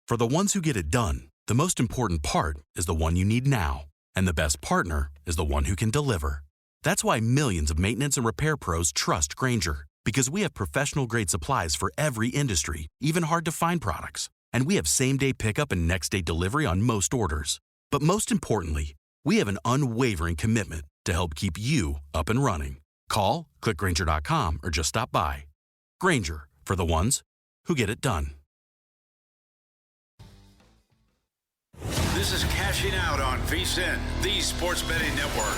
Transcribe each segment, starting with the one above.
For the ones who get it done, the most important part is the one you need now. And the best partner is the one who can deliver. That's why millions of maintenance and repair pros trust Grainger, because we have professional-grade supplies for every industry, even hard-to-find products. And we have same-day pickup and next-day delivery on most orders. But most importantly, we have an unwavering commitment to help keep you up and running. Call, click Grainger.com, or just stop by. Grainger, for the ones who get it done. This is Cashing Out on VSiN, the sports betting network.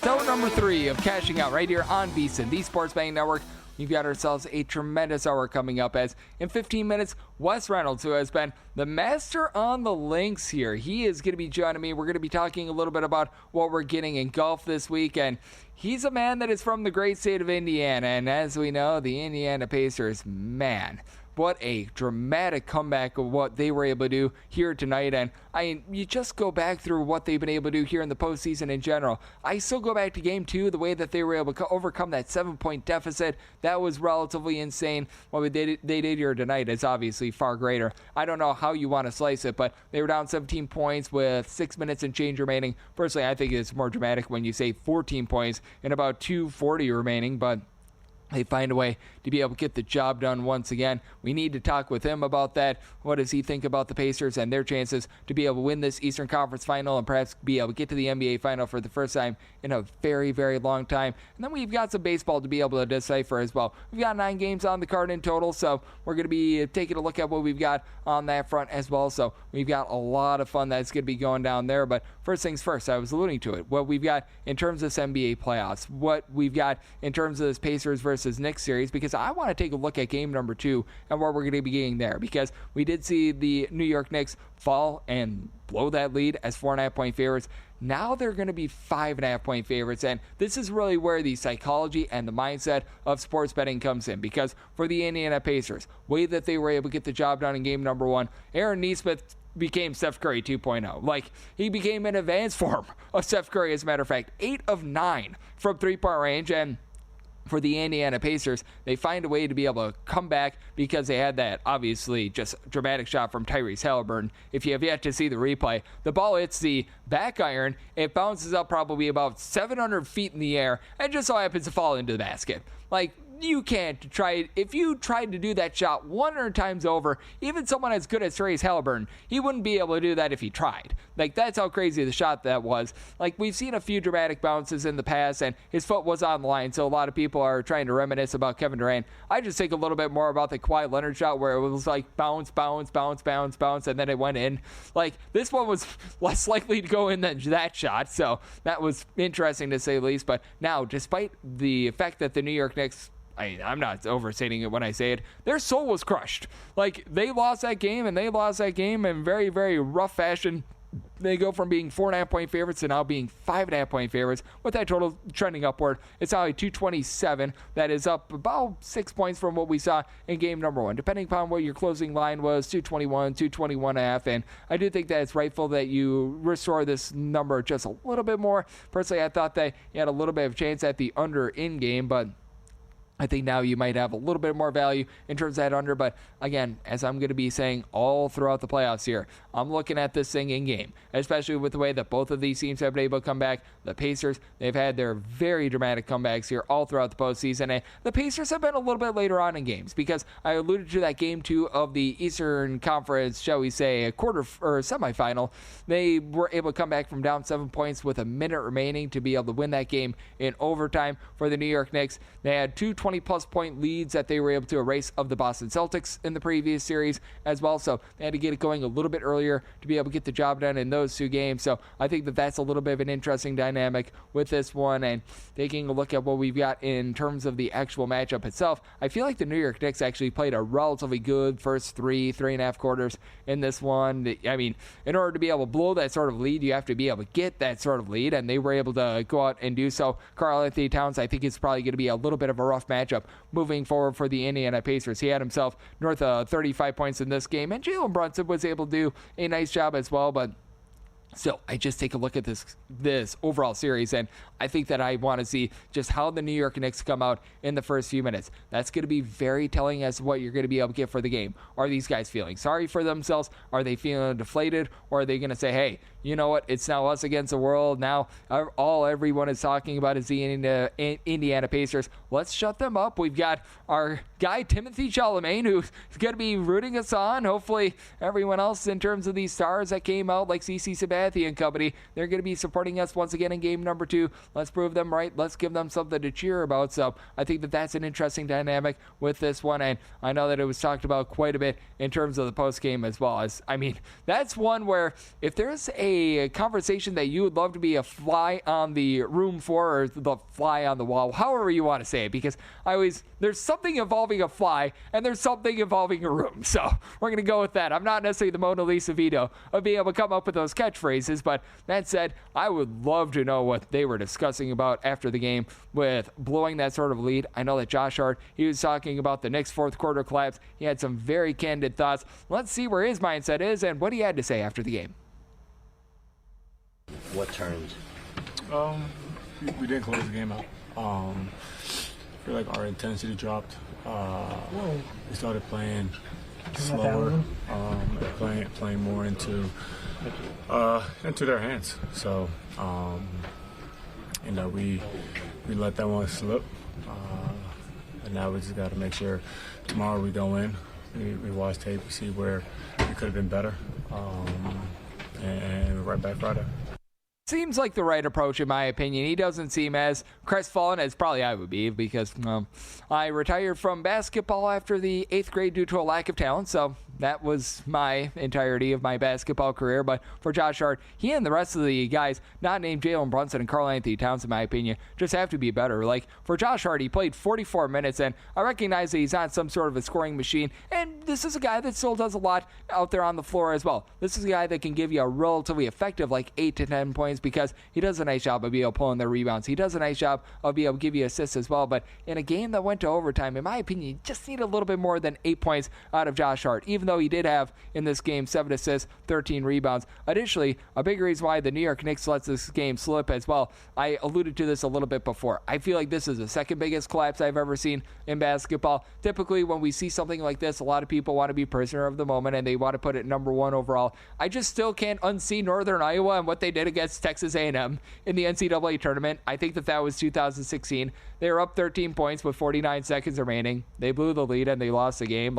So number 3 of Cashing Out right here on VSiN, the sports betting network. We've got ourselves a tremendous hour coming up as in 15 minutes, Wes Reynolds, who has been the master on the links here. He is going to be joining me. We're going to be talking a little bit about what we're getting in golf this week. And he's a man that is from the great state of Indiana. And as we know, the Indiana Pacers, man, what a dramatic comeback of what they were able to do here tonight. And you just go back through what they've been able to do here in the postseason in general. I still go back to game 2, the way that they were able to overcome that 7-point deficit. That was relatively insane. What they did here tonight is obviously far greater. I don't know how you want to slice it, but they were down 17 points with 6 minutes and change remaining. Personally, I think it's more dramatic when you say 14 points and about 2:40 remaining, but they find a way to be able to get the job done once again. We need to talk with him about that. What does he think about the Pacers and their chances to be able to win this Eastern Conference final and perhaps be able to get to the NBA final for the first time in a very, very long time? And then we've got some baseball to be able to decipher as well. We've got 9 games on the card in total, so we're going to be taking a look at what we've got on that front as well. So we've got a lot of fun that's going to be going down there. But first things first, I was alluding to it. What we've got in terms of this NBA playoffs, what we've got in terms of this Pacers versus Knicks series, because I want to take a look at game number 2 and what we're going to be getting there, because we did see the New York Knicks fall and blow that lead as 4.5-point favorites. Now they're going to be 5.5-point favorites, and this is really where the psychology and the mindset of sports betting comes in, because for the Indiana Pacers, way that they were able to get the job done in game number 1, Aaron Nesmith became Steph Curry 2.0. Like, he became an advanced form of Steph Curry, as a matter of fact. 8 of 9 from three-point range, and for the Indiana Pacers, they find a way to be able to come back because they had that obviously just dramatic shot from Tyrese Halliburton. If you have yet to see the replay, the ball hits the back iron, it bounces up probably about 700 feet in the air, and just so happens to fall into the basket. Like, you can't try. If you tried to do that shot 100 times over, even someone as good as Tyrese Halliburton, he wouldn't be able to do that if he tried. Like, that's how crazy the shot that was. Like, we've seen a few dramatic bounces in the past, and his foot was on the line, so a lot of people are trying to reminisce about Kevin Durant. I just think a little bit more about the Kawhi Leonard shot, where it was like bounce, bounce, bounce, bounce, bounce, and then it went in. Like, this one was less likely to go in than that shot, so that was interesting to say the least. But now, despite the fact that the New York Knicks, I'm not overstating it when I say it, their soul was crushed. Like, they lost that game, and they lost that game in very, very rough fashion. They go from being 4.5-point favorites to now being 5.5-point favorites, with that total trending upward. It's now a 227. That is up about 6 points from what we saw in game number 1. Depending upon what your closing line was, 221, 221.5. And I do think that it's rightful that you restore this number just a little bit more. Personally, I thought that you had a little bit of a chance at the under in game, but I think now you might have a little bit more value in terms of that under. But again, as I'm going to be saying all throughout the playoffs here, I'm looking at this thing in game, especially with the way that both of these teams have been able to come back. The Pacers, they've had their very dramatic comebacks here all throughout the postseason. And the Pacers have been a little bit later on in games, because I alluded to that game 2 of the Eastern Conference, shall we say, a quarter or semifinal. They were able to come back from down 7 points with a minute remaining to be able to win that game in overtime for the New York Knicks. They had 2 20-plus point leads that they were able to erase of the Boston Celtics in the previous series as well. So they had to get it going a little bit earlier to be able to get the job done in those 2 games. So I think that that's a little bit of an interesting dynamic with this one. And taking a look at what we've got in terms of the actual matchup itself, I feel like the New York Knicks actually played a relatively good first 3.5 quarters in this one. I mean, in order to be able to blow that sort of lead, you have to be able to get that sort of lead, and they were able to go out and do so. Karl-Anthony Towns, I think, is probably going to be a little bit of a rough matchup moving forward for the Indiana Pacers. He had himself north of 35 points in this game, and Jalen Brunson was able to do a nice job as well, but So I just take a look at this overall series, and I think that I want to see just how the New York Knicks come out in the first few minutes. That's going to be very telling as to what you're going to be able to get for the game. Are these guys feeling sorry for themselves? Are they feeling deflated? Or are they going to say, hey, you know what? It's now us against the world. Now all everyone is talking about is the Indiana Pacers. Let's shut them up. We've got our guy Timothy Chalamet, who's going to be rooting us on. Hopefully everyone else in terms of these stars that came out like CeCe Sabathia and company, they're going to be supporting us once again in game number 2. Let's prove them right. Let's give them something to cheer about. So I think that that's an interesting dynamic with this one, and I know that it was talked about quite a bit in terms of the post game as well. As I mean, that's one where if there's a conversation that you would love to be a fly on the room for, or the fly on the wall, however you want to say it, because there's something involving a fly and there's something involving a room. So we're going to go with that. I'm not necessarily the Mona Lisa Vito of being able to come up with those catchphrases, but that said, I would love to know what they were discussing about after the game with blowing that sort of lead. I know that Josh Hart, he was talking about the Knicks' fourth quarter collapse. He had some very candid thoughts. Let's see where his mindset is and what he had to say after the game. What turned? We didn't close the game out. I feel like our intensity dropped. We started playing slower, playing more into their hands. So, we let that one slip, and now we just got to make sure tomorrow we go in, we watch tape, we see where we could have been better, and we're right back Friday. Seems like the right approach, in my opinion. He doesn't seem as crestfallen as probably I would be, because I retired from basketball after the 8th grade due to a lack of talent, so that was my entirety of my basketball career. But for Josh Hart, he and the rest of the guys, not named Jalen Brunson and Karl Anthony Towns, in my opinion, just have to be better. Like, for Josh Hart, he played 44 minutes, and I recognize that he's not some sort of a scoring machine, and this is a guy that still does a lot out there on the floor as well. This is a guy that can give you a relatively effective, like, 8 to 10 points, because he does a nice job of being able to pull in the rebounds. He does a nice job of being able to give you assists as well. But in a game that went to overtime, in my opinion, you just need a little bit more than 8 points out of Josh Hart, even though he did have in this game 7 assists, 13 rebounds. Additionally, a big reason why the New York Knicks lets this game slip as well, I alluded to this a little bit before. I feel like this is the second biggest collapse I've ever seen in basketball. Typically, when we see something like this, a lot of people want to be prisoner of the moment and they want to put it number 1 overall. I just still can't unsee Northern Iowa and what they did against Texas A&M in the NCAA tournament. I think that was 2016. They were up 13 points with 49 seconds remaining. They blew the lead and they lost the game.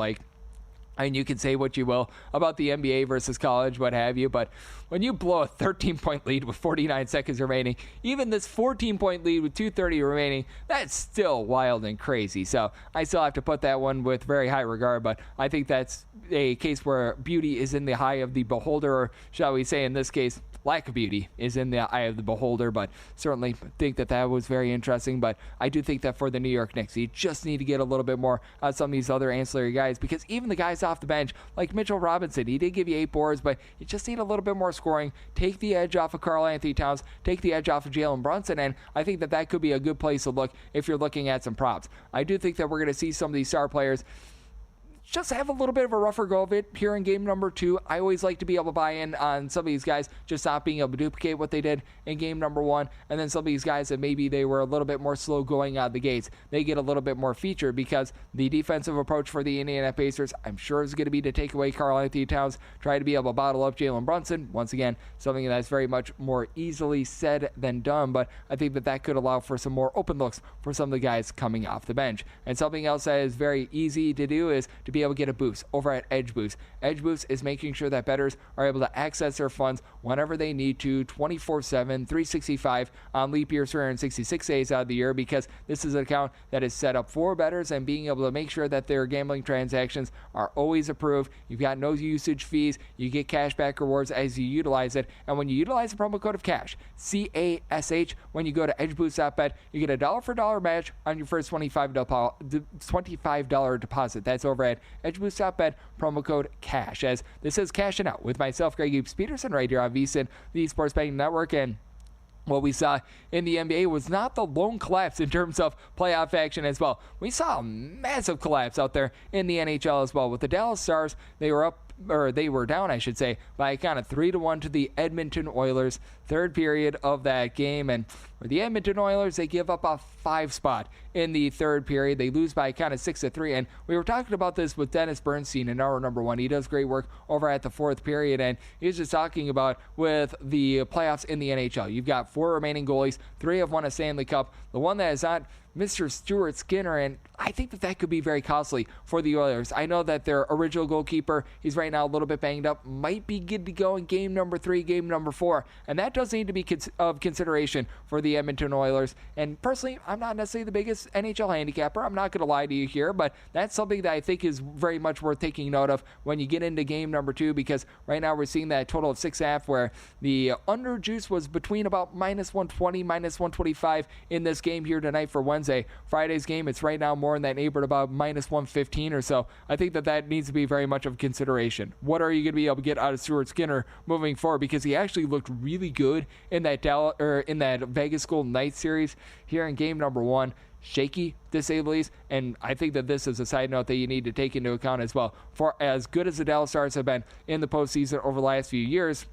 And you can say what you will about the NBA versus college, what have you, but when you blow a 13-point lead with 49 seconds remaining, even this 14-point lead with 2:30 remaining, that's still wild and crazy. So I still have to put that one with very high regard, but I think that's a case where beauty is in the eye of the beholder, or shall we say in this case, lack of beauty is in the eye of the beholder. But certainly think that was very interesting. But I do think that for the New York Knicks, you just need to get a little bit more out of some of these other ancillary guys, because even the guys off the bench, like Mitchell Robinson, he did give you 8 boards, but you just need a little bit more scoring. Take the edge off of Karl Anthony Towns, take the edge off of Jalen Brunson, and I think that could be a good place to look if you're looking at some props. I do think that we're going to see some of these star players just have a little bit of a rougher go of it here in game number 2. I always like to be able to buy in on some of these guys just not being able to duplicate what they did in game number 1, and then some of these guys that maybe they were a little bit more slow going out of the gates, they get a little bit more feature, because the defensive approach for the Indiana Pacers, I'm sure, is going to be to take away Karl Anthony Towns, try to be able to bottle up Jalen Brunson. Once again, something that's very much more easily said than done, but I think that could allow for some more open looks for some of the guys coming off the bench. And something else that is very easy to do is to be able to get a boost over at Edge Boost. Edge Boost is making sure that bettors are able to access their funds whenever they need to, 24/7, 365 on leap year, 366 days out of the year, because this is an account that is set up for bettors and being able to make sure that their gambling transactions are always approved. You've got no usage fees. You get cashback rewards as you utilize it. And when you utilize the promo code of CASH, CASH, when you go to edgeboost.bet, you get a $1 for $1 match on your first $25 deposit. That's over at edgeboost.bet, promo code CASH. As this is Cashing Out with myself, Greg Eaps Peterson, right here on VSiN, the Sports Betting Network. And what we saw in the NBA was not the lone collapse in terms of playoff action as well. We saw a massive collapse out there in the NHL as well. With the Dallas Stars, they were up they were down, I should say, by a count of 3-1 to the Edmonton Oilers. Third period of that game, and for the Edmonton Oilers, they give up a 5 spot in the third period. They lose by a count of 6-3, and we were talking about this with Dennis Bernstein in hour number 1. He does great work over at the fourth period, and he's just talking about with the playoffs in the NHL. You've got 4 remaining goalies. 3 have won a Stanley Cup. The one that is not Mr. Stuart Skinner, and I think that could be very costly for the Oilers. I know that their original goalkeeper, he's right now a little bit banged up, might be good to go in game number 3, game number 4, and that does need to be of consideration for the Edmonton Oilers. And personally, I'm not necessarily the biggest NHL handicapper. I'm not going to lie to you here, but that's something that I think is very much worth taking note of when you get into game number 2, because right now we're seeing that total of 6.5 where the under juice was between about -120, -125 in this game here tonight for Wednesday. Friday's game, it's right now more in that neighborhood about -115 or so. I think that needs to be very much of consideration. What are you going to be able to get out of Stuart Skinner moving forward? Because he actually looked really good in that Vegas Golden Knights series here in game number 1. Shaky, to say the least, and I think that this is a side note that you need to take into account as well. For as good as the Dallas Stars have been in the postseason over the last few years,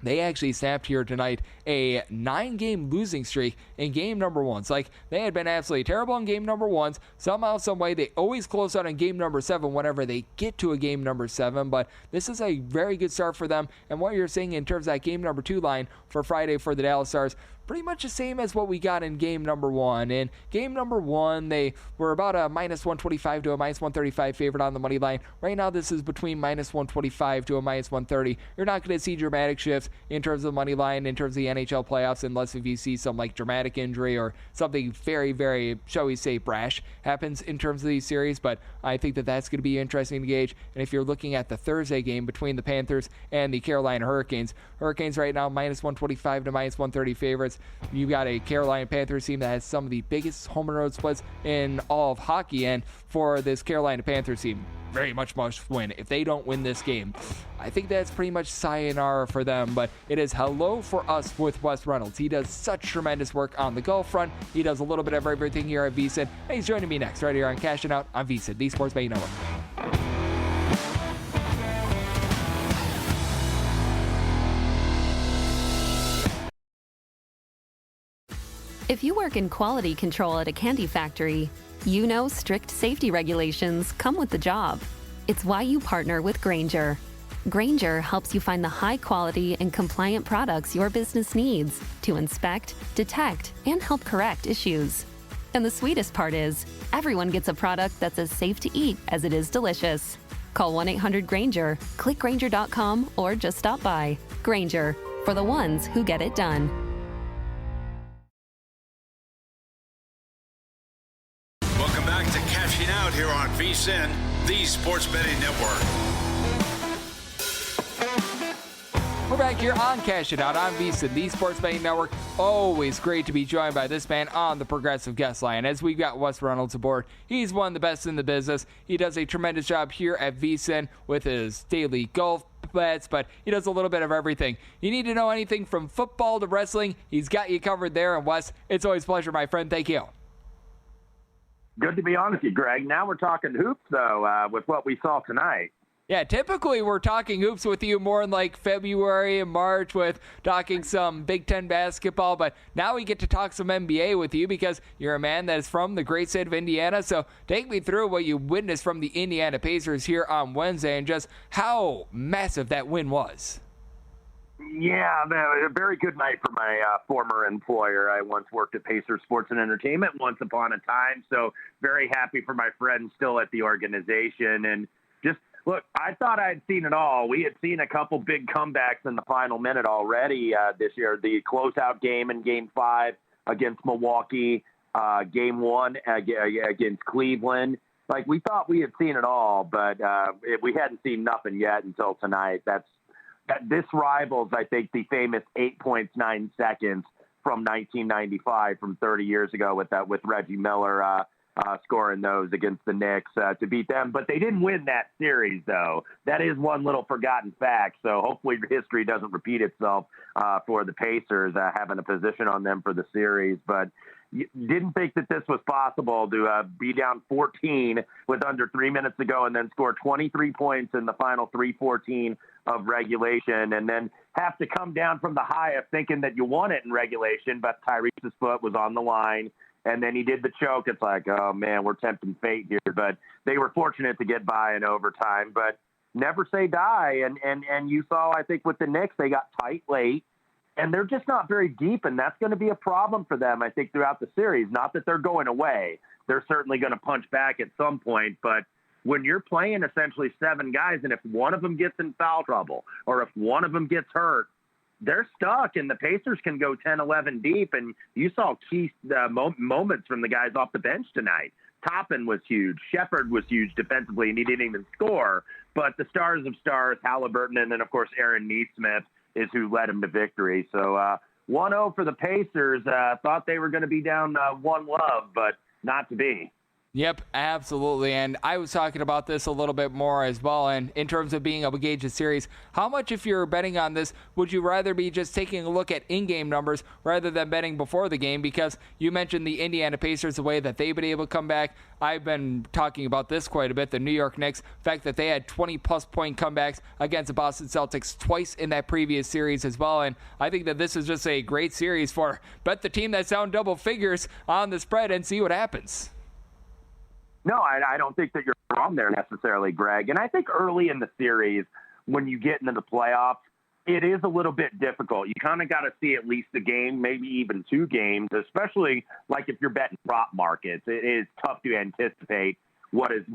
they actually snapped here tonight a 9-game losing streak in game number 1. Like, they had been absolutely terrible in game number 1. Somehow, some way, they always close out in game number 7 whenever they get to a game number 7. But this is a very good start for them. And what you're seeing in terms of that game number 2 line for Friday for the Dallas Stars, pretty much the same as what we got in game number 1. In game number 1, they were about a -125 to a -135 favorite on the money line. Right now, this is between -125 to a -130. You're not going to see dramatic shifts in terms of the money line, in terms of the NHL playoffs, unless if you see some like dramatic injury or something very, very, shall we say, brash happens in terms of these series. But I think that's going to be interesting to gauge. And if you're looking at the Thursday game between the Panthers and the Carolina Hurricanes right now -125 to -130 favorites. You've got a Carolina Panthers team that has some of the biggest home and road splits in all of hockey, and for this Carolina Panthers team, very much must win. If they don't win this game, I think that's pretty much sayonara for them. But it is hello for us with Wes Reynolds. He does such tremendous work on the golf front. He does a little bit of everything here at VSiN, and he's joining me next right here on Cashing Out on VSiN, the Sports Betting Network. If you work in quality control at a candy factory, you know strict safety regulations come with the job. It's why you partner with Grainger. Grainger helps you find the high quality and compliant products your business needs to inspect, detect, and help correct issues. And the sweetest part is, everyone gets a product that's as safe to eat as it is delicious. Call 1-800-GRAINGER, click Grainger.com, or just stop by. Grainger, for the ones who get it done. Welcome back to Cashing Out here on VSiN, the Sports Betting Network. We're back here on Cash It Out on VSiN, the Sports Betting Network. Always great to be joined by this man on the Progressive Guest Line. As we've got Wes Reynolds aboard, he's one of the best in the business. He does a tremendous job here at VSiN with his daily golf bets, but he does a little bit of everything. You need to know anything from football to wrestling, he's got you covered there. And Wes, it's always a pleasure, my friend. Thank you. Good to be on with you, Greg. Now we're talking hoops, though, with what we saw tonight. Yeah, typically we're talking hoops with you more in like February and March with talking some Big Ten basketball, but now we get to talk some NBA with you because you're a man that is from the great state of Indiana. So take me through what you witnessed from the Indiana Pacers here on Wednesday and just how massive that win was. Yeah, a very good night for my former employer. I once worked at Pacers Sports and Entertainment once upon a time, so very happy for my friends still at the organization. And just, look, I thought I'd seen it all. We had seen a couple big comebacks in the final minute already this year. The closeout game in Game 5 against Milwaukee, Game 1 against Cleveland. Like, we thought we had seen it all, but we hadn't seen nothing yet until tonight. This rivals, I think, the famous 8 points, 9 seconds from 1995, from 30 years ago with Reggie Miller scoring those against the Knicks to beat them. But they didn't win that series, though. That is one little forgotten fact. So hopefully history doesn't repeat itself for the Pacers having a position on them for the series. But didn't think that this was possible to be down 14 with under 3 minutes to go and then score 23 points in the final 3:14 of regulation, and then have to come down from the high of thinking that you won it in regulation, but Tyrese's foot was on the line, and then he did the choke. It's like, oh, man, we're tempting fate here. But they were fortunate to get by in overtime. But never say die. And you saw, I think, with the Knicks, they got tight late, and they're just not very deep, and that's going to be a problem for them, I think, throughout the series. Not that they're going away. They're certainly going to punch back at some point, but when you're playing essentially 7 guys, and if one of them gets in foul trouble or if one of them gets hurt, they're stuck, and the Pacers can go 10, 11 deep. And you saw key moments from the guys off the bench tonight. Toppin was huge. Shepherd was huge defensively, and he didn't even score. But the stars of stars, Halliburton, and then, of course, Aaron Nesmith is who led him to victory. So 1-0 for the Pacers. Thought they were going to be down 1-love, but not to be. Yep, absolutely. And I was talking about this a little bit more as well. And in terms of being able to gauge the series, how much, if you're betting on this, would you rather be just taking a look at in-game numbers rather than betting before the game? Because you mentioned the Indiana Pacers, the way that they've been able to come back. I've been talking about this quite a bit. The New York Knicks, the fact that they had 20-plus point comebacks against the Boston Celtics twice in that previous series as well. And I think that this is just a great series for bet the team that's down double figures on the spread and see what happens. No, I don't think that you're wrong there necessarily, Greg. And I think early in the series, when you get into the playoffs, it is a little bit difficult. You kind of got to see at least a game, maybe even 2 games, especially like if you're betting prop markets. It is tough to anticipate what's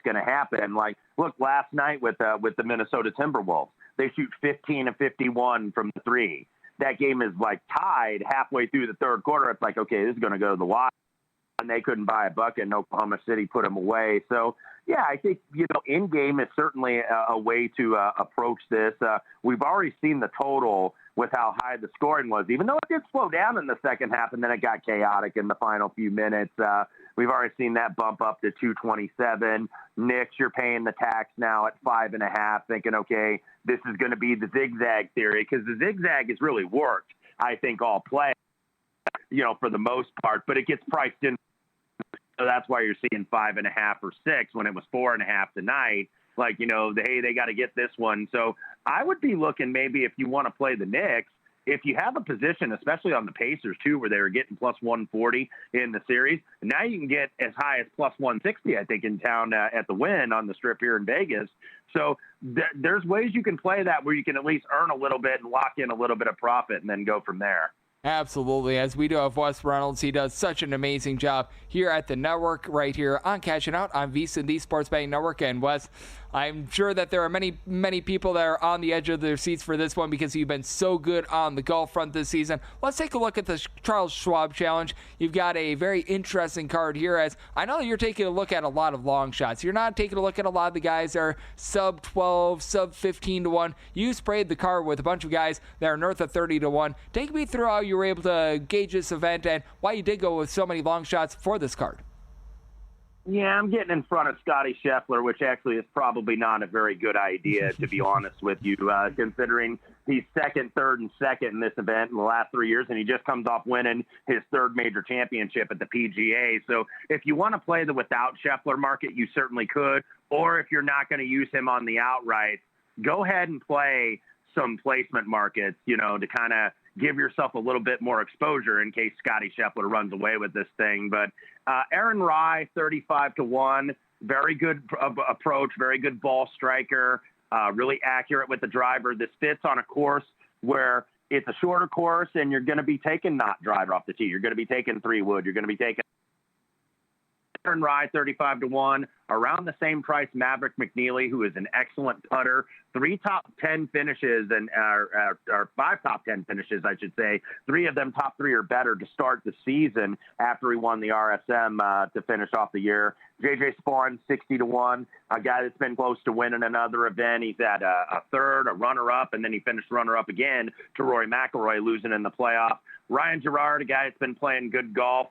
going to happen. Like, look, last night with the Minnesota Timberwolves, they shoot 15 of 51 from the 3. That game is like tied halfway through the third quarter. It's like, okay, this is going to go to the wire. And they couldn't buy a bucket, and Oklahoma City put them away. So, yeah, I think, in-game is certainly a way to approach this. We've already seen the total with how high the scoring was, even though it did slow down in the second half, and then it got chaotic in the final few minutes. We've already seen that bump up to 227. Knicks, you're paying the tax now at 5.5, thinking, okay, this is going to be the zigzag theory, because the zigzag has really worked, I think, all play, for the most part, but it gets priced in. So that's why you're seeing 5.5 or 6 when it was 4.5 tonight. Like, hey, they got to get this one. So I would be looking maybe if you want to play the Knicks, if you have a position, especially on the Pacers too, where they were getting plus 140 in the series, and now you can get as high as plus 160, I think, in town at the Win on the Strip here in Vegas. So there's ways you can play that where you can at least earn a little bit and lock in a little bit of profit and then go from there. Absolutely. As we do have Wes Reynolds, he does such an amazing job here at the network right here on Cashing Out on VSiN, the Sports Betting Network. And Wes, I'm sure that there are many, many people that are on the edge of their seats for this one because you've been so good on the golf front this season. Let's take a look at the Charles Schwab Challenge. You've got a very interesting card here, as I know you're taking a look at a lot of long shots. You're not taking a look at a lot of the guys that are sub 12, sub 15 to 1. You sprayed the card with a bunch of guys that are north of 30 to 1. Take me through how you were able to gauge this event and why you did go with so many long shots for this card. Yeah, I'm getting in front of Scotty Scheffler, which actually is probably not a very good idea, to be honest with you, considering he's second, third, and second in this event in the last 3 years, and he just comes off winning his 3rd major championship at the PGA. So if you want to play the without Scheffler market, you certainly could. Or if you're not going to use him on the outright, go ahead and play some placement markets, to kind of give yourself a little bit more exposure in case Scotty Scheffler runs away with this thing. But Aaron Rye, 35 to 1, very good approach, very good ball striker, really accurate with the driver. This fits on a course where it's a shorter course and you're going to be taking not driver off the tee. You're going to be taking 3-wood. You're going to be taking Aaron Rye, 35 to 1. Around the same price, Maverick McNeely, who is an excellent putter. 3 top 10 finishes or 5 top 10 finishes, I should say. 3 of them top 3 or better to start the season after he won the RSM to finish off the year. JJ Spawn, 60 to 1, a guy that's been close to winning another event. He's at a third, a runner-up, and then he finished runner-up again to Rory McIlroy, losing in the playoff. Ryan Gerard, a guy that's been playing good golf,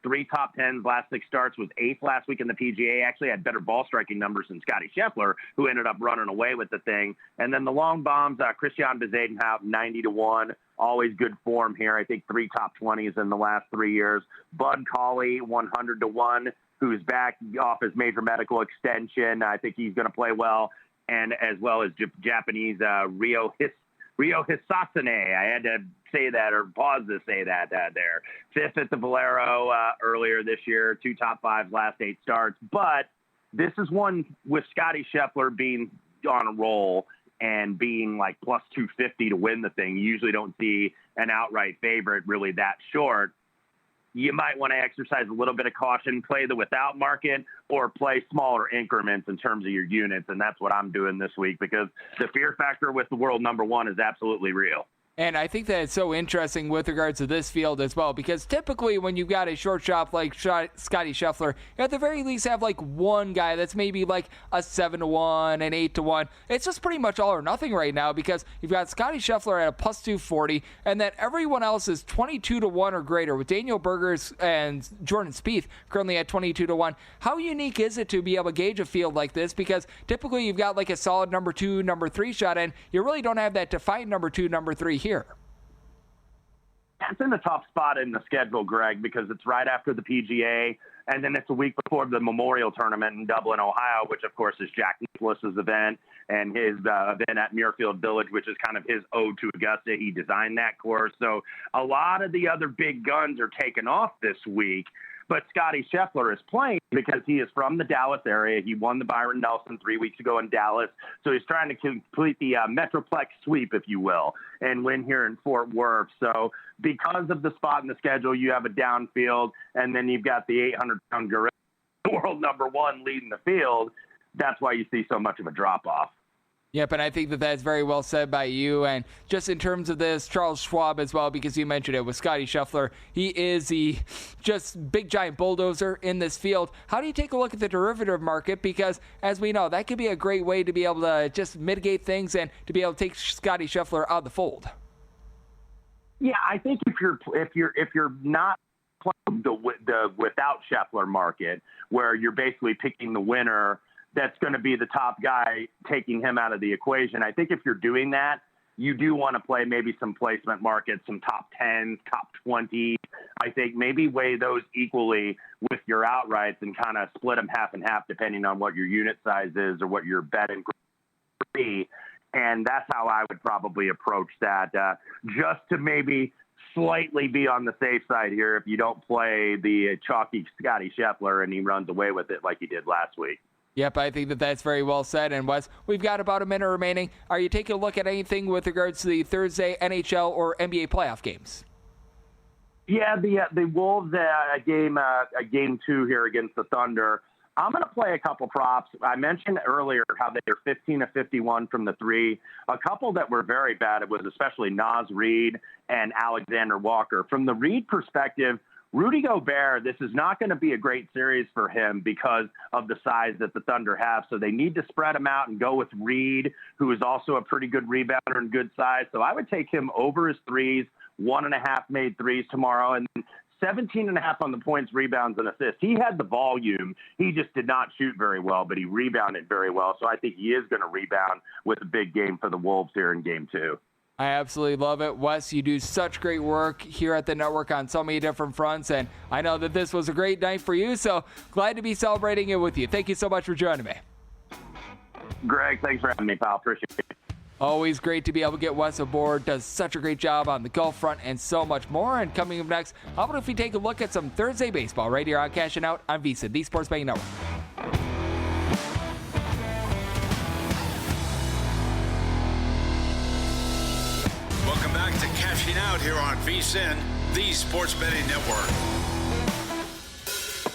3 top 10s last 6 starts, was 8th last week in the PGA. Actually had better ball striking numbers than Scotty Scheffler, who ended up running away with the thing. And then the long bombs, Christian Bezuidenhout, 90-1. Always good form here. I think 3 top 20s in the last 3 years. Bud Cauley, 100-1, who's back off his major medical extension. I think he's going to play well. And as well as Japanese Ryo Hisasane. I had to say that or pause to say that there. 5th at the Valero earlier this year, 2 top 5s last 8 starts. But this is one with Scotty Scheffler being on a roll and being like plus 250 to win the thing. You usually don't see an outright favorite really that short. You might want to exercise a little bit of caution, play the without market, or play smaller increments in terms of your units. And that's what I'm doing this week because the fear factor with the world number 1 is absolutely real. And I think that it's so interesting with regards to this field as well, because typically when you've got a short shot like Scotty Scheffler, you at the very least have like one guy that's maybe like a 7-1, an 8-1. It's just pretty much all or nothing right now because you've got Scotty Scheffler at a plus 240, and then everyone else is 22-1 or greater, with Daniel Bergers and Jordan Spieth currently at 22-1. How unique is it to be able to gauge a field like this? Because typically you've got like a solid number 2, number 3 shot, and you really don't have that defined number 2, number 3 here. It's in the top spot in the schedule, Greg, because it's right after the PGA, and then it's a week before the Memorial Tournament in Dublin, Ohio, which, of course, is Jack Nicklaus's event, and his event at Muirfield Village, which is kind of his ode to Augusta. He designed that course. So a lot of the other big guns are taken off this week. But Scotty Scheffler is playing because he is from the Dallas area. He won the Byron Nelson 3 weeks ago in Dallas. So he's trying to complete the Metroplex sweep, if you will, and win here in Fort Worth. So because of the spot in the schedule, you have a downfield, and then you've got the 800-pound gorilla, world number 1, leading the field. That's why you see so much of a drop-off. Yep, and I think that that's very well said by you. And just in terms of this, Charles Schwab as well, because you mentioned it with Scotty Scheffler, he is the just big giant bulldozer in this field. How do you take a look at the derivative market? Because as we know, that could be a great way to be able to just mitigate things and to be able to take Scotty Scheffler out of the fold. Yeah, I think if you're not playing the without Scheffler market, where you're basically picking the winner that's going to be the top guy, taking him out of the equation. I think if you're doing that, you do want to play maybe some placement markets, some top 10s, top 20s. I think maybe weigh those equally with your outrights and kind of split them half and half depending on what your unit size is or what your bet and be. And that's how I would probably approach that, just to maybe slightly be on the safe side here if you don't play the chalky Scotty Scheffler and he runs away with it like he did last week. Yep, I think that that's very well said. And Wes, we've got about a minute remaining. Are you taking a look at anything with regards to the Thursday NHL or NBA playoff games? Yeah, the Wolves game 2 here against the Thunder. I'm going to play a couple props. I mentioned earlier how they're 15 of 51 from the 3. A couple that were very bad, it was especially Naz Reid and Alexander Walker. From the Reid perspective, Rudy Gobert, this is not going to be a great series for him because of the size that the Thunder have. So they need to spread him out and go with Reid, who is also a pretty good rebounder and good size. So I would take him over his threes, 1.5 made threes tomorrow, and 17.5 on the points, rebounds, and assists. He had the volume. He just did not shoot very well, but he rebounded very well. So I think he is going to rebound with a big game for the Wolves here in game 2. I absolutely love it. Wes, you do such great work here at the network on so many different fronts, and I know that this was a great night for you, so glad to be celebrating it with you. Thank you so much for joining me. Greg, thanks for having me, pal. Appreciate it. Always great to be able to get Wes aboard. Does such a great job on the golf front and so much more. And coming up next, how about if we take a look at some Thursday baseball right here on Cashing Out on VSiN, the Sports Betting Network. Welcome back to Cashing Out here on VSiN, the Sports Betting Network.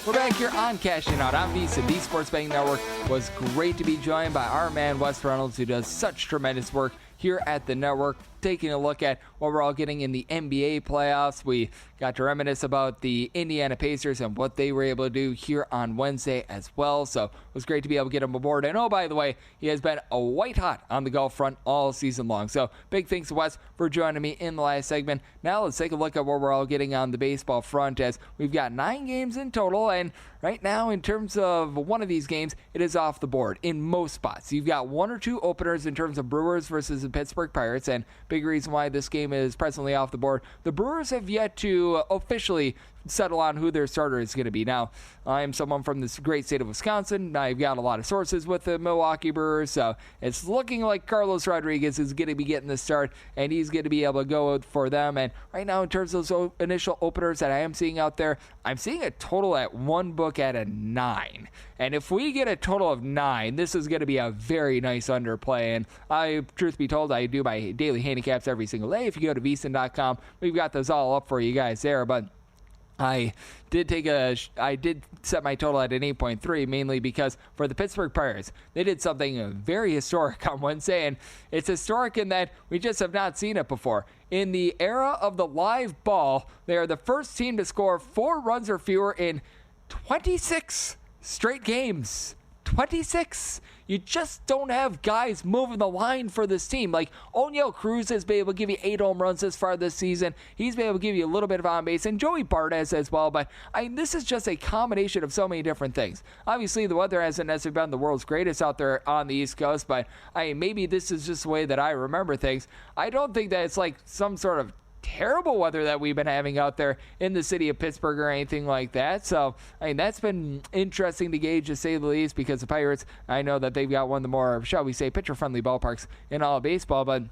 We're back here on Cashing Out on VSiN, the Sports Betting Network. Was great to be joined by our man Wes Reynolds, who does such tremendous work here at the network, taking a look at what we're all getting in the NBA playoffs. We got to reminisce about the Indiana Pacers and what they were able to do here on Wednesday as well. So it was great to be able to get him aboard. And oh, by the way, he has been a white hot on the golf front all season long. So big thanks to Wes for joining me in the last segment. Now let's take a look at what we're all getting on the baseball front, as we've got 9 games in total. And right now, in terms of one of these games, it is off the board in most spots. You've got 1 or 2 openers in terms of Brewers versus the Pittsburgh Pirates, and big reason why this game is presently off the board. The Brewers have yet to officially settle on who their starter is going to be. Now, I am someone from this great state of Wisconsin. I've got a lot of sources with the Milwaukee Brewers, so it's looking like Carlos Rodriguez is going to be getting the start, and he's going to be able to go for them. And right now, in terms of those initial openers that I am seeing out there, I'm seeing a total at one book at a 9. And if we get a total of 9, this is going to be a very nice underplay. And truth be told, I do my daily handicaps every single day. If you go to VSiN.com, we've got those all up for you guys there. But I did set my total at an 8.3, mainly because for the Pittsburgh Pirates, they did something very historic on Wednesday, and it's historic in that we just have not seen it before. In the era of the live ball, they are the first team to score 4 runs or fewer in 26 straight games. 26. You just don't have guys moving the line for this team. Like, Oneil Cruz has been able to give you 8 home runs this far this season. He's been able to give you a little bit of on base, and Joey Bartez as well. But this is just a combination of so many different things. Obviously, the weather hasn't necessarily been the world's greatest out there on the East Coast, but maybe this is just the way that I remember things. I don't think that it's like some sort of terrible weather that we've been having out there in the city of Pittsburgh or anything like that. So, that's been interesting to gauge, to say the least, because the Pirates, I know that they've got one of the more, shall we say, pitcher-friendly ballparks in all of baseball, but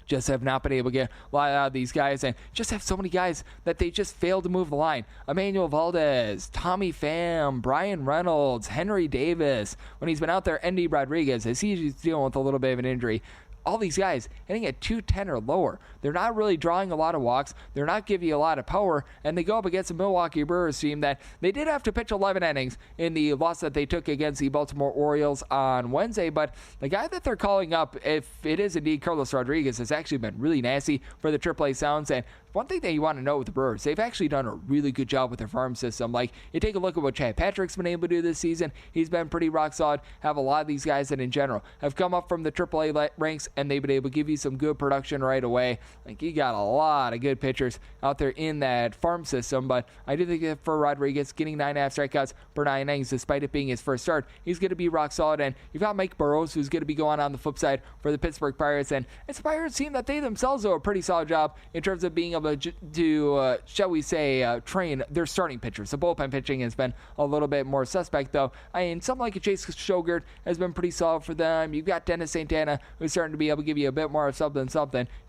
just have not been able to get a lot out of these guys, and just have so many guys that they just failed to move the line. Emmanuel Valdez, Tommy Pham, Brian Reynolds, Henry Davis. When he's been out there, Endy Rodriguez, as he's dealing with a little bit of an injury. All these guys hitting at 210 or lower. They're not really drawing a lot of walks. They're not giving you a lot of power. And they go up against a Milwaukee Brewers team that they did have to pitch 11 innings in the loss that they took against the Baltimore Orioles on Wednesday. But the guy that they're calling up, if it is indeed Carlos Rodriguez, has actually been really nasty for the AAA Sounds. And one thing that you want to know with the Brewers, they've actually done a really good job with their farm system. Like, you take a look at what Chad Patrick's been able to do this season. He's been pretty rock solid. Have a lot of these guys that in general have come up from the AAA ranks, and they've been able to give you some good production right away. Like, you got a lot of good pitchers out there in that farm system, but I do think that for Rodriguez, getting 9.5 strikeouts per 9 innings, despite it being his first start, he's going to be rock solid. And you've got Mike Burrows, who's going to be going on the flip side for the Pittsburgh Pirates, and it's a Pirates team that they themselves do a pretty solid job in terms of being able to shall we say, train their starting pitchers. The bullpen pitching has been a little bit more suspect, though. Something like a Chase Shogert has been pretty solid for them. You've got Dennis Santana, who's starting to be able to give you a bit more of something.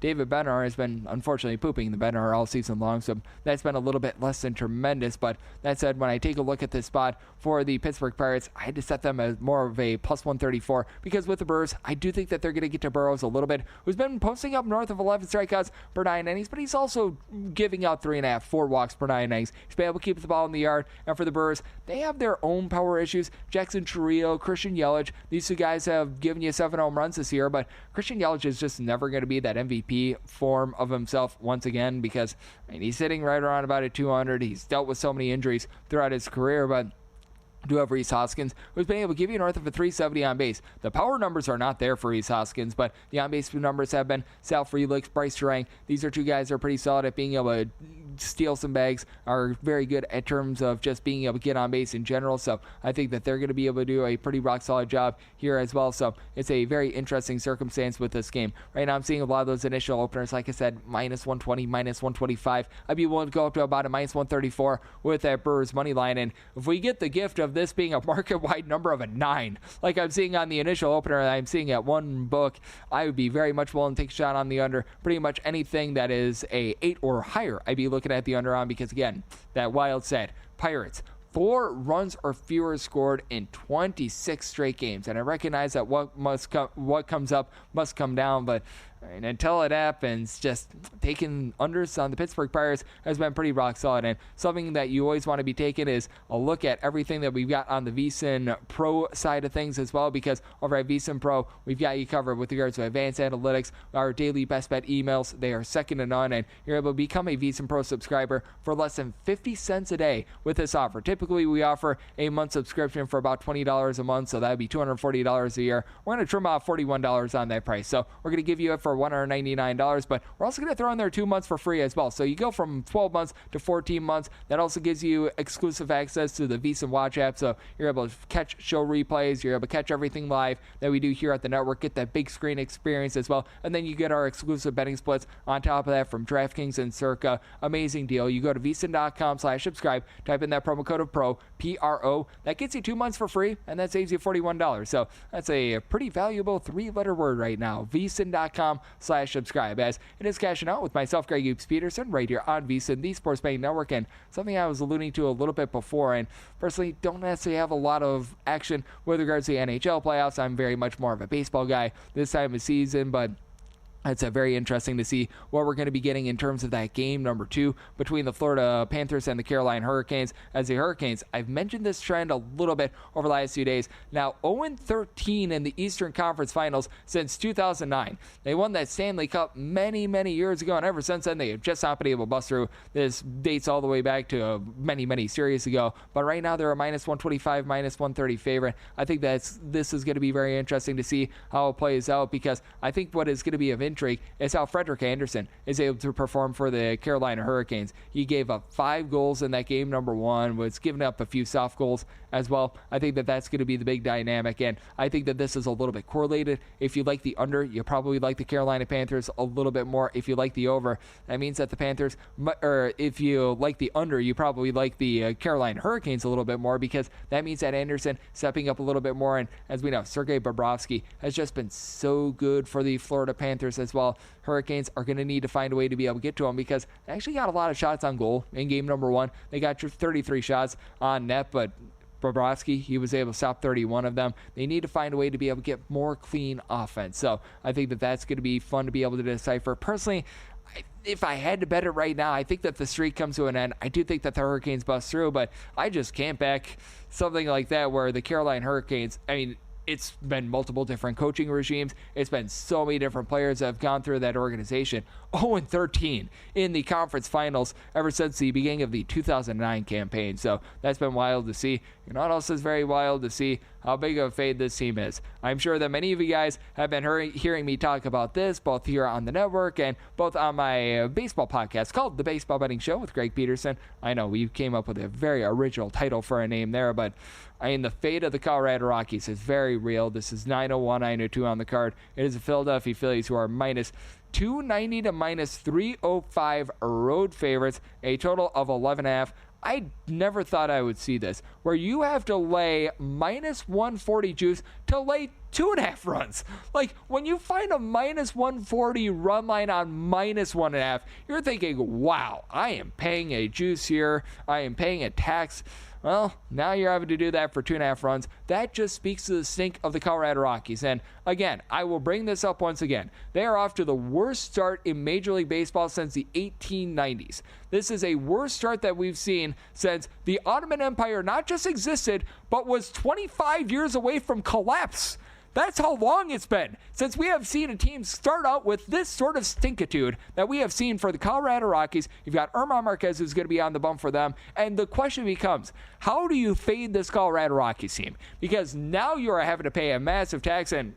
David Bednar has been, unfortunately, pooping the Bednar all season long, so that's been a little bit less than tremendous. But that said, when I take a look at this spot for the Pittsburgh Pirates, I had to set them as more of a plus 134, because with the Brewers, I do think that they're going to get to Burrows a little bit, who's been posting up north of 11 strikeouts per 9 innings, but he's also giving out 3.5, 4 walks per 9 innings. He's been able to keep the ball in the yard. And for the Brewers, they have their own power issues. Jackson Chourio, Christian Yelich, these 2 guys have given you 7 home runs this year, but Christian Yelich is just never going to be that MVP form of himself once again, because he's sitting right around about a 200. He's dealt with so many injuries throughout his career, but do have Rhys Hoskins, who's been able to give you north of a 370 on base. The power numbers are not there for Rhys Hoskins, but the on base numbers have been. Sal Frelick, Bryce Terang. These are 2 guys that are pretty solid at being able to steal some bags, are very good in terms of just being able to get on base in general. So I think that they're going to be able to do a pretty rock solid job here as well. So it's a very interesting circumstance with this game. Right now I'm seeing a lot of those initial openers, like I said, minus 120, minus 125. I'd be willing to go up to about a minus 134 with that Brewers money line. And if we get the gift of this being a market-wide number of a 9, like I'm seeing on the initial opener, I'm seeing at one book, I would be very much willing to take a shot on the under. Pretty much anything that is a 8 or higher, I'd be looking at the under on, because again, that wild said, Pirates, 4 runs or fewer scored in 26 straight games. And I recognize that what comes up must come down, but And until it happens, just taking unders on the Pittsburgh Pirates has been pretty rock solid. And something that you always want to be taking is a look at everything that we've got on the VSiN Pro side of things as well, because over at VSiN Pro, we've got you covered with regards to advanced analytics, our daily best bet emails. They are second to none, and you're able to become a VSiN Pro subscriber for less than 50 cents a day with this offer. Typically, we offer a month subscription for about $20 a month, so that would be $240 a year. We're going to trim off $41 on that price. So we're going to give you it for $199, but we're also going to throw in there 2 months for free as well. So you go from 12 months to 14 months. That also gives you exclusive access to the VSiN Watch app, so you're able to catch show replays, you're able to catch everything live that we do here at the network, get that big screen experience as well, and then you get our exclusive betting splits on top of that from DraftKings and Circa. Amazing deal. You go to VSiN.com/subscribe, type in that promo code of PRO, PRO. That gets you 2 months for free, and that saves you $41. So that's a pretty valuable 3-letter word right now. VSiN.com/subscribe, as it is cashing out with myself, Greg Hoops Peterson, right here on VSiN, the Sports Betting Network, and something I was alluding to a little bit before, and personally don't necessarily have a lot of action with regards to the NHL playoffs. I'm very much more of a baseball guy this time of season, but it's very interesting to see what we're going to be getting in terms of that game number 2 between the Florida Panthers and the Carolina Hurricanes. As the Hurricanes, I've mentioned this trend a little bit over the last few days. Now 0-13 in the Eastern Conference Finals since 2009. They won that Stanley Cup many, many years ago, and ever since then they have just not been able to bust through. This dates all the way back to many, many series ago. But right now they're a -125, -130 favorite. I think this is going to be very interesting to see how it plays out, because I think what is going to be of intrigue is how Frederik Andersen is able to perform for the Carolina Hurricanes. He gave up 5 goals in that game number 1, was giving up a few soft goals as well. I think that that's going to be the big dynamic, and I think that this is a little bit correlated. If you like the under, you probably like the Carolina Panthers a little bit more. If you like the over, that means that the Panthers, or if you like the under, you probably like the Carolina Hurricanes a little bit more, because that means that Andersen stepping up a little bit more. And as we know, Sergei Bobrovsky has just been so good for the Florida Panthers as well. Hurricanes are going to need to find a way to be able to get to him, because they actually got a lot of shots on goal in game number 1. They got 33 shots on net, but Bobrovsky, he was able to stop 31 of them. They need to find a way to be able to get more clean offense. So I think that that's going to be fun to be able to decipher. Personally, if I had to bet it right now, I think that the streak comes to an end. I do think that the Hurricanes bust through, but I just can't back something like that where the Carolina Hurricanes, I mean, it's been multiple different coaching regimes. It's been so many different players that have gone through that organization. 0-13 in the conference finals ever since the beginning of the 2009 campaign. So that's been wild to see. You know what else is very wild to see? How big of a fade this team is. I'm sure that many of you guys have been hearing me talk about this, both here on the network and both on my baseball podcast called The Baseball Betting Show with Greg Peterson. I know we came up with a very original title for a name there, but I mean, the fate of the Colorado Rockies is very real. This is 901, 902 on the card. It is the Philadelphia Phillies, who are -290 to -305 road favorites, a total of 11.5. I never thought I would see this, where you have to lay -140 juice to lay 2.5 runs. Like, when you find a -140 run line on -1.5, you're thinking, wow, I am paying a juice here. I am paying a tax. Well, now you're having to do that for 2.5 runs. That just speaks to the stink of the Colorado Rockies. And again, I will bring this up once again. They are off to the worst start in Major League Baseball since the 1890s. This is a worst start that we've seen since the Ottoman Empire not just existed, but was 25 years away from collapse. That's how long it's been since we have seen a team start out with this sort of stinkitude that we have seen for the Colorado Rockies. You've got Germán Marquez, who's going to be on the bump for them. And the question becomes, how do you fade this Colorado Rockies team? Because now you are having to pay a massive tax, and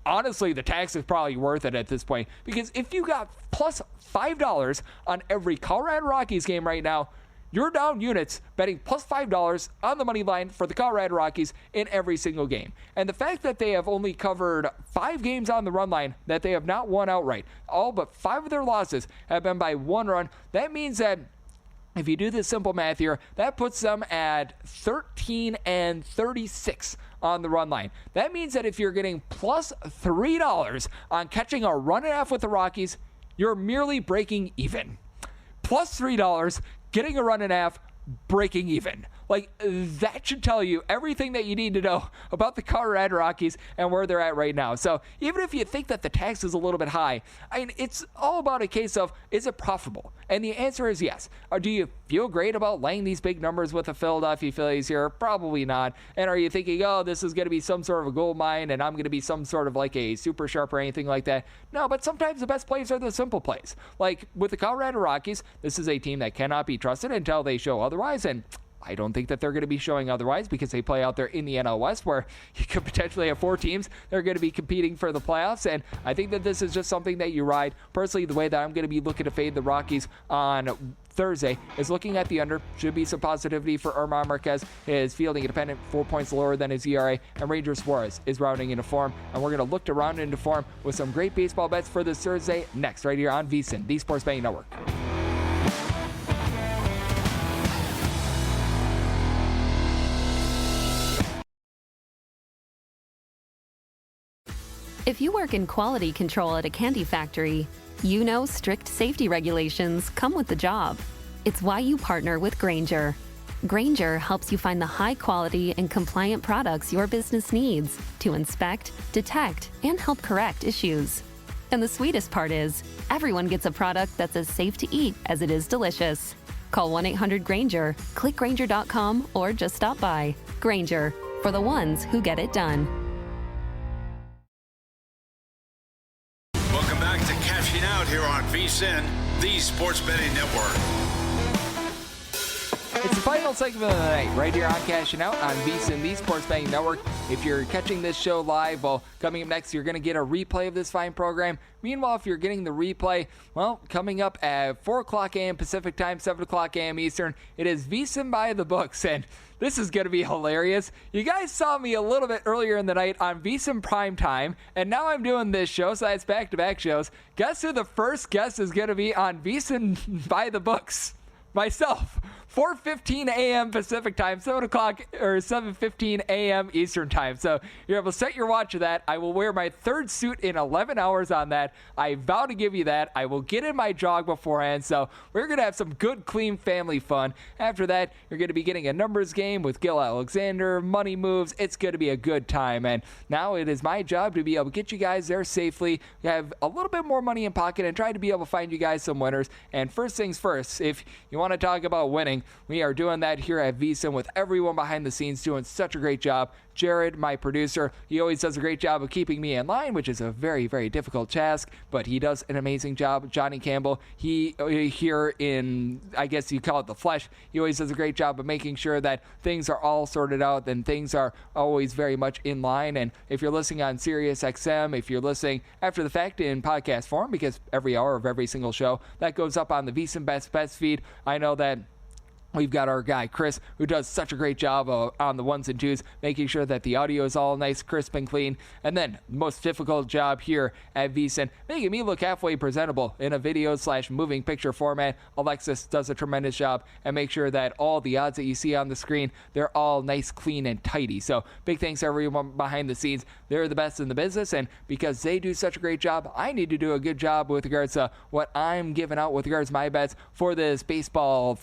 honestly, the tax is probably worth it at this point. Because if you got plus $5 on every Colorado Rockies game right now, you're down units betting plus $5 on the money line for the Colorado Rockies in every single game. And the fact that they have only covered 5 games on the run line that they have not won outright, all but 5 of their losses have been by 1 run, that means that if you do this simple math here, that puts them at 13-36 on the run line. That means that if you're getting plus $3 on catching a 1.5 with the Rockies, you're merely breaking even. Plus $3, getting a 1.5, breaking even. Like, that should tell you everything that you need to know about the Colorado Rockies and where they're at right now. So even if you think that the tax is a little bit high, I mean, it's all about a case of, is it profitable? And the answer is yes. Or do you feel great about laying these big numbers with the Philadelphia Phillies here? Probably not. And are you thinking, oh, this is going to be some sort of a gold mine and I'm going to be some sort of like a super sharp or anything like that? No, but sometimes the best plays are the simple plays. Like with the Colorado Rockies, this is a team that cannot be trusted until they show otherwise, and I don't think that they're going to be showing otherwise because they play out there in the NL West where you could potentially have 4 teams that are going to be competing for the playoffs, and I think that this is just something that you ride. Personally, the way that I'm going to be looking to fade the Rockies on Thursday is looking at the under. Should be some positivity for Germán Marquez. His fielding independent, 4 points lower than his ERA, and Ranger Suarez is rounding into form, and we're going to look to round into form with some great baseball bets for this Thursday next right here on VSiN, the Sports Betting Network. If you work in quality control at a candy factory, you know strict safety regulations come with the job. It's why you partner with Grainger. Grainger helps you find the high quality and compliant products your business needs to inspect, detect, and help correct issues. And the sweetest part is, everyone gets a product that's as safe to eat as it is delicious. Call 1-800-GRAINGER, click Grainger.com, or just stop by. Grainger, for the ones who get it done. Welcome back to Cashing Out here on VSiN, the Sports Betting Network. It's the final segment of the night right here on Cashing Out on VSiN, the Sports Betting Network. If you're catching this show live, well, coming up next, you're going to get a replay of this fine program. Meanwhile, if you're getting the replay, well, coming up at 4 o'clock a.m. Pacific time, 7 o'clock a.m. Eastern, it is VSiN by the books, and this is going to be hilarious. You guys saw me a little bit earlier in the night on VSiN Prime Time, and now I'm doing this show, so that's back-to-back shows. Guess who the first guest is going to be on VSiN by the books? Myself. 4:15 a.m. Pacific time, 7 o'clock or 7:15 a.m. Eastern time. So you're able to set your watch to that. I will wear my third suit in 11 hours on that. I vow to give you that. I will get in my jog beforehand. So we're going to have some good, clean family fun. After that, you're going to be getting a numbers game with Gil Alexander, money moves. It's going to be a good time. And now it is my job to be able to get you guys there safely, have a little bit more money in pocket, and try to be able to find you guys some winners. And first things first, if you want to talk about winning, we are doing that here at VSiN with everyone behind the scenes doing such a great job. Jared, my producer, he always does a great job of keeping me in line, which is a very, very difficult task, but he does an amazing job. Johnny Campbell, he here in, I guess you call it the flesh, he always does a great job of making sure that things are all sorted out and things are always very much in line. And if you're listening on Sirius XM, if you're listening after the fact in podcast form, because every hour of every single show, that goes up on the VSiN Best Bets feed, I know that we've got our guy, Chris, who does such a great job on the ones and twos, making sure that the audio is all nice, crisp, and clean. And then, most difficult job here at VSiN, making me look halfway presentable in a video/moving picture format. Alexis does a tremendous job and make sure that all the odds that you see on the screen, they're all nice, clean, and tidy. So, big thanks to everyone behind the scenes. They're the best in the business, and because they do such a great job, I need to do a good job with regards to what I'm giving out with regards to my bets for this baseball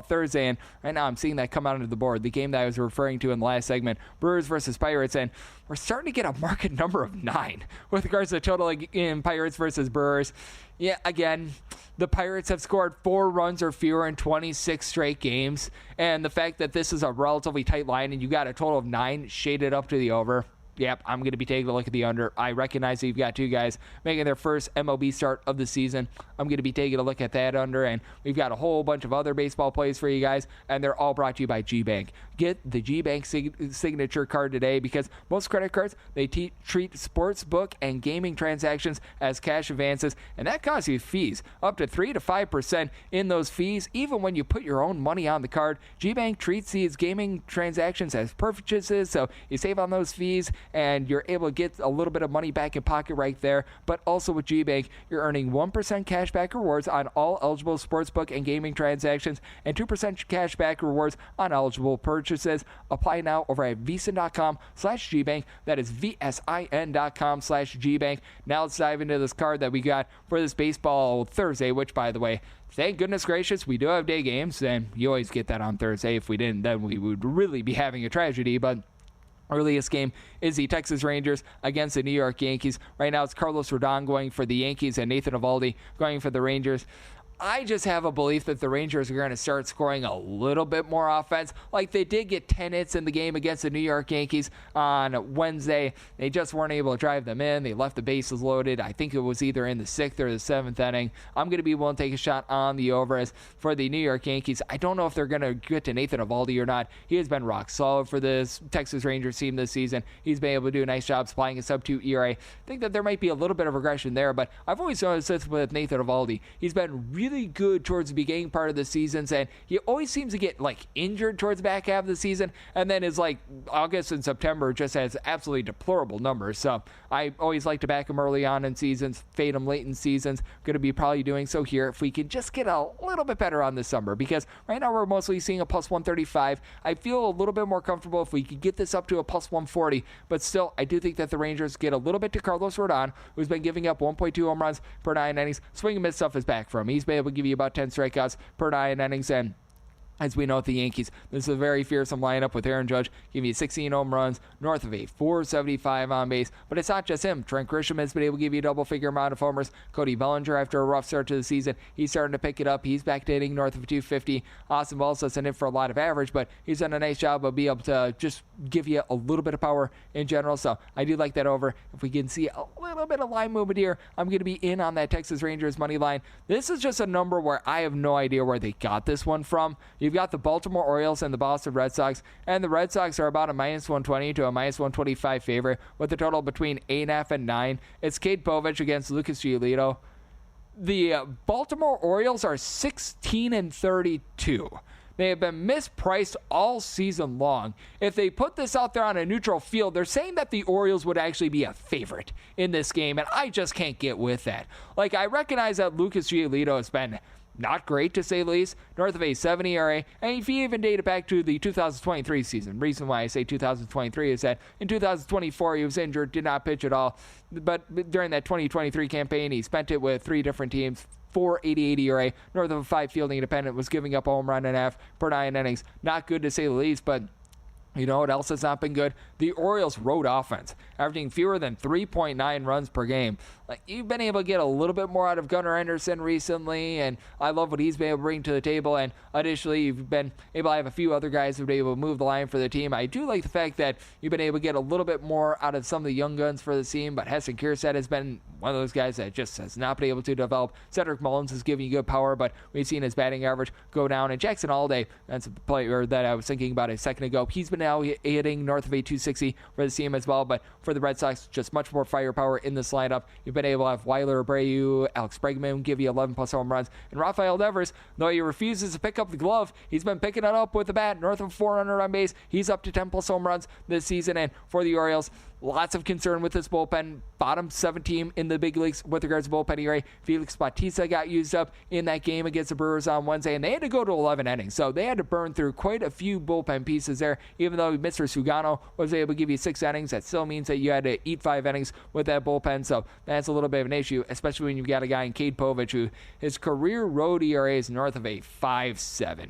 Thursday, and right now I'm seeing that come out onto the board. The game that I was referring to in the last segment, Brewers versus Pirates, and we're starting to get a market number of 9 with regards to total in Pirates versus Brewers. Yeah, again, the Pirates have scored 4 runs or fewer in 26 straight games, and the fact that this is a relatively tight line and you got a total of 9 shaded up to the over, yep, I'm going to be taking a look at the under. I recognize that you've got 2 guys making their first MLB start of the season. I'm going to be taking a look at that under, and we've got a whole bunch of other baseball plays for you guys, and they're all brought to you by G-Bank. Get the G-Bank signature card today because most credit cards, they treat sports book and gaming transactions as cash advances, and that costs you fees, up to 3 to 5% in those fees, even when you put your own money on the card. G-Bank treats these gaming transactions as purchases, so you save on those fees, and you're able to get a little bit of money back in pocket right there. But also with G-Bank, you're earning 1% cashback rewards on all eligible sportsbook and gaming transactions and 2% cashback rewards on eligible purchases. purchases. Apply now over at VSiN.com/GBank. That is VSIN.com/GBank. Now let's dive into this card that we got for this baseball Thursday, which, by the way, thank goodness gracious, we do have day games, and you always get that on Thursday. If we didn't, then we would really be having a tragedy, but earliest game is the Texas Rangers against the New York Yankees. Right now it's Carlos Rodon going for the Yankees and Nathan Eovaldi going for the Rangers. I just have a belief that the Rangers are going to start scoring a little bit more offense. Like they did get 10 hits in the game against the New York Yankees on Wednesday. They just weren't able to drive them in. They left the bases loaded. I think it was either in the 6th or the 7th inning. I'm going to be willing to take a shot on the over as for the New York Yankees. I don't know if they're going to get to Nathan Eovaldi or not. He has been rock solid for this Texas Rangers team this season. He's been able to do a nice job supplying a sub-2 ERA. I think that there might be a little bit of regression there, but I've always noticed this with Nathan Eovaldi. He's been really good towards the beginning part of the seasons, and he always seems to get injured towards the back half of the season, and then is August and September just has absolutely deplorable numbers. So I always like to back him early on in seasons, fade him late in seasons. Going to be probably doing so here if we can just get a little bit better on this summer, because right now we're mostly seeing a plus 135. I feel a little bit more comfortable if we could get this up to a plus 140, but still I do think that the Rangers get a little bit to Carlos Rodon, who's been giving up 1.2 home runs per 9 innings. Swing and miss stuff is back for him. He's been able to give you about 10 strikeouts per 9 innings, and as we know with the Yankees, this is a very fearsome lineup with Aaron Judge giving you 16 home runs, north of a 475 on base. But it's not just him. Trent Grisham has been able to give you a double-figure amount of homers. Cody Bellinger, after a rough start to the season, he's starting to pick it up. He's back to hitting north of 250. Austin Wells doesn't hit for a lot of average, but he's done a nice job of being able to just give you a little bit of power in general. So I do like that over. If we can see a little bit of line movement here, I'm going to be in on that Texas Rangers money line. This is just a number where I have no idea where they got this one from. You've got the Baltimore Orioles and the Boston Red Sox, and the Red Sox are about a minus 120 to a minus 125 favorite with a total between 8.5 and 9. It's Cade Povich against Lucas Giolito. The Baltimore Orioles are 16-32. They have been mispriced all season long. If they put this out there on a neutral field, they're saying that the Orioles would actually be a favorite in this game, and I just can't get with that. I recognize that Lucas Giolito has been not great, to say the least, north of a 7 ERA, and if you even date it back to the 2023 season, reason why I say 2023 is that in 2024 he was injured, did not pitch at all, but during that 2023 campaign he spent it with 3 different teams, 4.88 ERA, north of a 5 fielding independent, was giving up a home run and a half per 9 innings. Not good, to say the least, but you know what else has not been good? The Orioles' road offense, averaging fewer than 3.9 runs per game. You've been able to get a little bit more out of Gunnar Henderson recently, and I love what he's been able to bring to the table. And additionally, you've been able to have a few other guys who've been able to move the line for the team. I do like the fact that you've been able to get a little bit more out of some of the young guns for the team, but Heston Kjerstad has been one of those guys that just has not been able to develop. Cedric Mullins is giving you good power, but we've seen his batting average go down. And Jackson Alday, that's a player that I was thinking about a second ago. He's been now hitting north of a 260 for the team as well, but for the Red Sox, just much more firepower in this lineup. You've been able to have Weiler Abreu, Alex Bregman give you 11 plus home runs, and Rafael Devers, though he refuses to pick up the glove, he's been picking it up with the bat, north of 400 on base. He's up to 10 plus home runs this season. And for the Orioles, lots of concern with this bullpen. Bottom 7 team in the big leagues with regards to bullpen ERA. Felix Bautista got used up in that game against the Brewers on Wednesday, and they had to go to 11 innings. So they had to burn through quite a few bullpen pieces there. Even though Mr. Sugano was able to give you 6 innings, that still means that you had to eat 5 innings with that bullpen. So that's a little bit of an issue, especially when you've got a guy in Cade Povich who his career road ERA is north of a 5.7.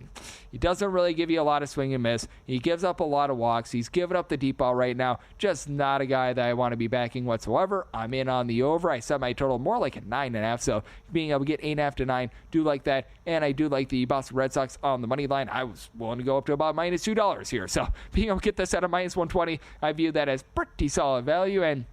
He doesn't really give you a lot of swing and miss. He gives up a lot of walks. He's giving up the deep ball right now. Just not a guy that I want to be backing whatsoever. I'm in on the over. I set my total more like a 9.5, so being able to get 8.5 to 9, do like that. And I do like the Boston Red Sox on the money line. I was willing to go up to about minus $2 here, so being able to get this at a minus 120, I view that as pretty solid value. And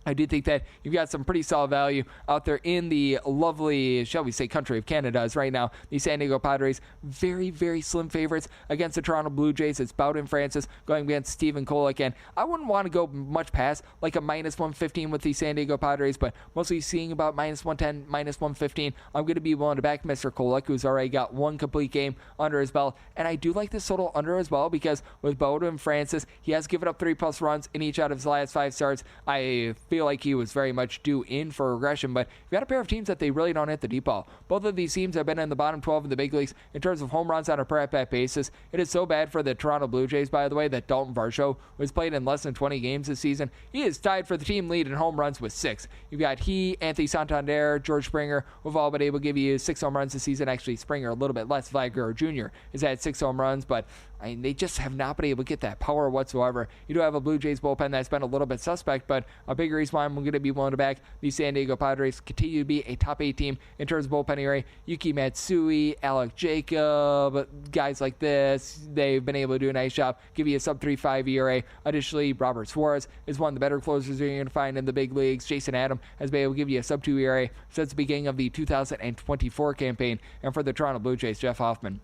I do think that you've got some pretty solid value out there in the lovely, shall we say, country of Canada as right now. The San Diego Padres, very, very slim favorites against the Toronto Blue Jays. It's Bowden Francis going against Stephen Kolek, and I wouldn't want to go much past like a minus 115 with the San Diego Padres, but mostly seeing about minus 110, minus 115. I'm going to be willing to back Mr. Kolek, who's already got 1 complete game under his belt, and I do like this total under as well because with Bowden Francis, he has given up 3+ runs in each out of his last 5 starts. I feel like he was very much due in for regression, but you've got a pair of teams that they really don't hit the deep ball. Both of these teams have been in the bottom 12 in the big leagues in terms of home runs on a per at-bat basis. It is so bad for the Toronto Blue Jays, by the way, that Dalton Varsho was played in less than 20 games this season. He is tied for the team lead in home runs with 6. You've got Anthony Santander, George Springer, who've all been able to give you 6 home runs this season. Actually, Springer a little bit less. Vlad Guerrero Jr. has had 6 home runs, but they just have not been able to get that power whatsoever. You do have a Blue Jays bullpen that's been a little bit suspect, but a big reason why I'm going to be willing to back the San Diego Padres continue to be a top 8 team in terms of bullpen ERA. Yuki Matsui, Alec Jacob, guys like this, they've been able to do a nice job, give you a sub-3.5 ERA. Additionally, Robert Suarez is one of the better closers you're going to find in the big leagues. Jason Adam has been able to give you a sub-2 ERA since the beginning of the 2024 campaign. And for the Toronto Blue Jays, Jeff Hoffman,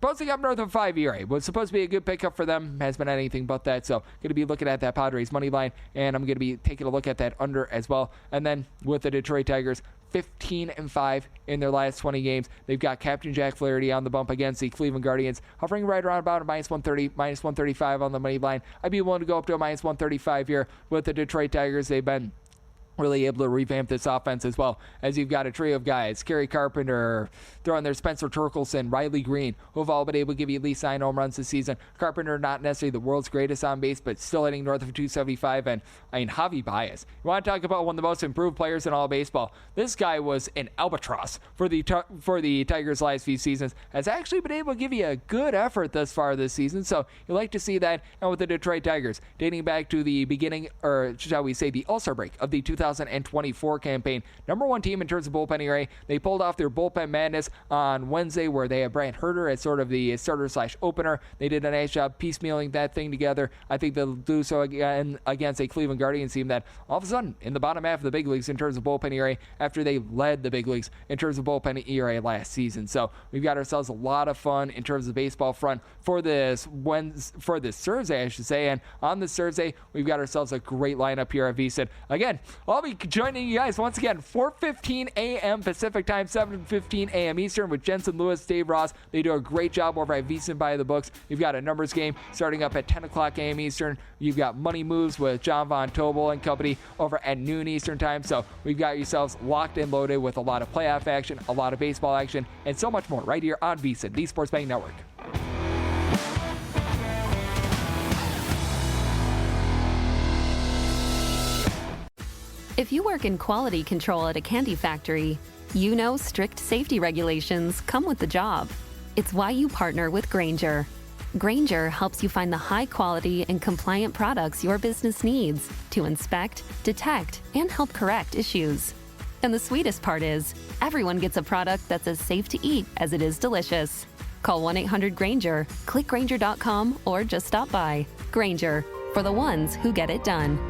posting up north of 5 ERA. Was supposed to be a good pickup for them. Has been anything but that. So going to be looking at that Padres money line, and I'm going to be taking a look at that under as well. And then with the Detroit Tigers, 15-5 in their last 20 games. They've got Captain Jack Flaherty on the bump against the Cleveland Guardians, hovering right around about a -130, -135 on the money line. I'd be willing to go up to a -135 here with the Detroit Tigers. They've been really able to revamp this offense as well, as you've got a trio of guys, Kerry Carpenter, throwing there Spencer Torkelson, Riley Green, who have all been able to give you at least 9 home runs this season. Carpenter, not necessarily the world's greatest on base, but still hitting north of 275. And Javi Baez, you want to talk about one of the most improved players in all of baseball. This guy was an albatross for the Tigers' last few seasons, has actually been able to give you a good effort thus far this season, so you like to see that. And with the Detroit Tigers, dating back to the beginning, or shall we say the All-Star break of the 2024 campaign, number 1 team in terms of bullpen ERA. They pulled off their bullpen madness on Wednesday, where they had Brant Herter as sort of the starter/opener. They did a nice job piecemealing that thing together. I think they'll do so again against a Cleveland Guardians team that all of a sudden in the bottom half of the big leagues in terms of bullpen ERA, after they led the big leagues in terms of bullpen ERA last season. So we've got ourselves a lot of fun in terms of baseball front for this Thursday, I should say. And on this Thursday, we've got ourselves a great lineup here at VSiN. Again, I'll be joining you guys once again 4:15 a.m. Pacific time, 7:15 a.m. Eastern with Jensen Lewis, Dave Ross. They do a great job over at VSiN by the books. You've got a numbers game starting up at 10 o'clock a.m. Eastern. You've got Money Moves with John Von Tobel and company over at noon Eastern time. So we've got yourselves locked and loaded with a lot of playoff action, a lot of baseball action, and so much more right here on VSiN, the Sports Betting Network. If you work in quality control at a candy factory, you know strict safety regulations come with the job. It's why you partner with Grainger. Grainger helps you find the high-quality and compliant products your business needs to inspect, detect, and help correct issues. And the sweetest part is, everyone gets a product that's as safe to eat as it is delicious. Call 1-800-GRAINGER, click Grainger.com, or just stop by. Grainger, for the ones who get it done.